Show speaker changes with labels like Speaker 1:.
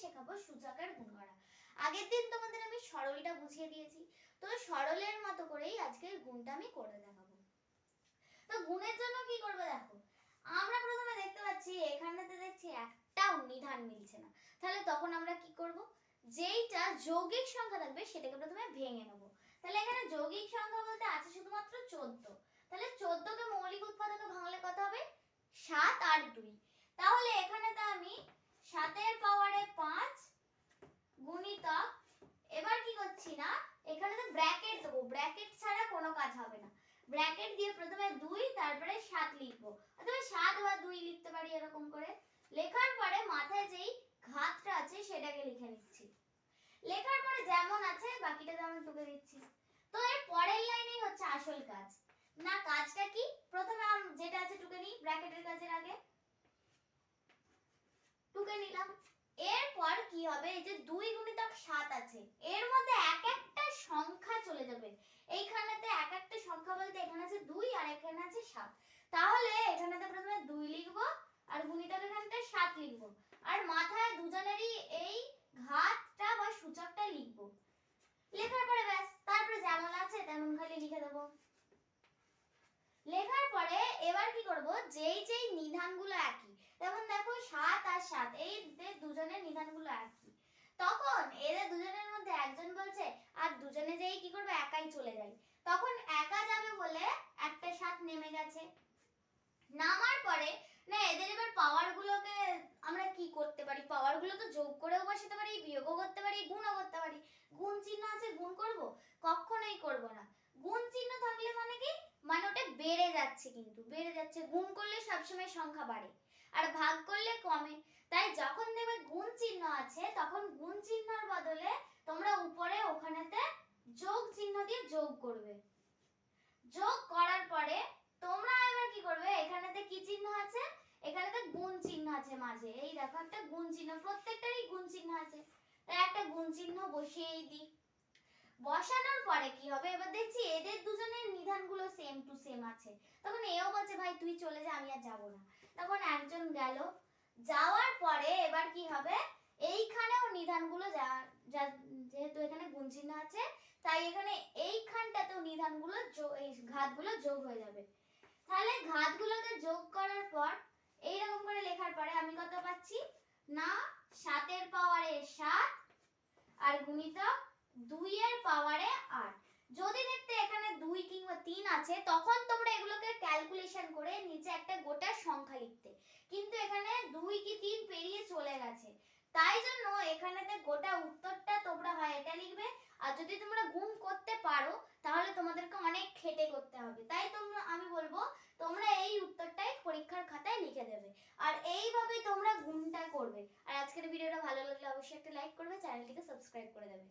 Speaker 1: শেখাবো সূচকের গুণ করা। আগের দিন তোমাদের আমি সরলটা বুঝিয়ে দিয়েছি, তো সরলের মতো করেই আজকের গুণটা আমি করে দেখাবো। তো গুণের জন্য কি করবে দেখো, আমরা প্রথমে দেখতে পাচ্ছি এখানেতে দেখছি একটাও নিধান মিলছে না, তাহলে তখন আমরা কি করব, যেইটা যৌগিক সংখ্যা থাকবে সেটাকে প্রথমে ভেঙে নেব। তাহলে এখানে যৌগিক সংখ্যা বলতে আছে শুধুমাত্র 14, তাহলে 14 কে মৌলিক উৎপাদকে ভাঙলে কত হবে 7 আর 2। তাহলে এখানে তো আমি 7 এর পাওয়ারে 5 গুণিতক, এবার কি করছি না এখানে তো ব্র্যাকেট দেবো, ব্র্যাকেট ছাড়া কোনো কাজ হবে না, ব্র্যাকেট দিয়ে প্রথমে 2 তারপরে 7 লিখবো, অথবা 7 বা 2 লিখতে পারি এরকম করে। লেখার পরে মাথায় যেই ঘাতটা আছে সেটাকে লিখে নিচ্ছি, লেখার পরে যেমন আছে বাকিটা যেমন টুকে দিচ্ছি। তো এর পরের লাইনেই হচ্ছে আসল কাজ। না কাজটা কি, প্রথমে যেটা আছে টুকে নিই, ব্র্যাকেটের কাজের আগে টুকে নিলাম। এরপর কি হবে, এই যে 2 গুণিতক 7 আছে এর মধ্যে এক একটা সংখ্যা চলে যাবে, এইখানেতে এক একটা সংখ্যা বলতে এখানে আছে 2 আর এখানে আছে 7, তাহলে এখানেতে প্রথমে 2 লিখবো আর গুণিতক এখানটা 7 লিখবো, আর মাথায় দুজনেরই এই ঘাতটা বা সূচকটা লিখবো। লেখার পরে ব্যাস, তারপরে যেমন আছে তেমন খালি লিখে দেবো। লেখার পরে এবার কি করব, যেই যেই নিধানগুলো একই, যেমন দেখো 7 আর 7 এই দুজনের নিধানগুলো একই, তখন এদের দুজনের মধ্যে একজন বলছে আর দুজনে যেই কি করবে একাই চলে যায়, তখন একা যাবে বলে একটা 7 নেমে গেছে। নামার পরে না এদের এবার পাওয়ারগুলোকে আমরা কি করতে পারি, পাওয়ারগুলো তো যোগ করেও বসাতে পারি, বিয়োগও করতে পারি, গুণও করতে পারি। গুণ চিহ্ন আছে গুণ করব, কখনোই করব না। গুণ চিহ্ন থাকলে মানে কি, মানে ওটা বেড়ে যাচ্ছে, কিন্তু বেড়ে যাচ্ছে, গুণ করলে সবসময় সংখ্যা বাড়ে আর ভাগ করলে কমে, তাই যখন দেখবে গুণ চিহ্ন আছে তখন গুণ চিহ্নের বদলে তোমরা উপরে ওখানেতে যোগ চিহ্ন দিয়ে যোগ করবে। যোগ করার পরে তোমরা এবার কি করবে, এখানেতে কি চিহ্ন আছে, এখানেতে গুণ চিহ্ন আছে মাঝে, এই দেখো একটা গুণ চিহ্ন, প্রত্যেকটারই গুণ চিহ্ন আছে, তাই একটা গুণ চিহ্ন বসিয়েই দিই। বসানোর পরে কি হবে, এবার দেখছি এদের দুজনের নিধানগুলো সেম টু সেম আছে, তখন এও বলছে ভাই তুই চলে যা আমি আর যাব না, তখন একজন গেল, যাওয়ার পরে এবার কি হবে, এইখানেও নিধানগুলো যেহেতু এখানে গুণ চিহ্ন আছে তাই এখানে এইখানটাতেও নিধানগুলো এই ঘাতগুলো যোগ হয়ে যাবে। তাহলে ঘাতগুলোকে যোগ করার পর এইরকম করে লেখার পরে আমি কত পাচ্ছি না 7 এর পাওয়ারে 7 আর গুণিতক 2 এর পাওয়ারে 8। যদি দেখতে এখানে 2 কিংবা 3 আছে তখন তোমরা এগুলোকে ক্যালকুলেশন করে নিচে একটা গোটা সংখ্যা লিখতে, কিন্তু এখানে 2 কি 3 পেরিয়ে চলে গেছে, তাই জন্য এখানেতে গোটা উত্তরটা তোমরা হয় এটা লিখবে, আর যদি তোমরা গুণ করতে পারো তাহলে তোমাদেরকে অনেক খেটে করতে হবে, তাই আমি বলবো তোমরা এই উত্তরটাই পরীক্ষার খাতায় লিখে দেবে, আর এইভাবে তোমরা গুণটা করবে। আর আজকের ভিডিওটা ভালো লাগলে অবশ্যই একটা লাইক করবে, চ্যানেলটিকে সাবস্ক্রাইব করে দেবে।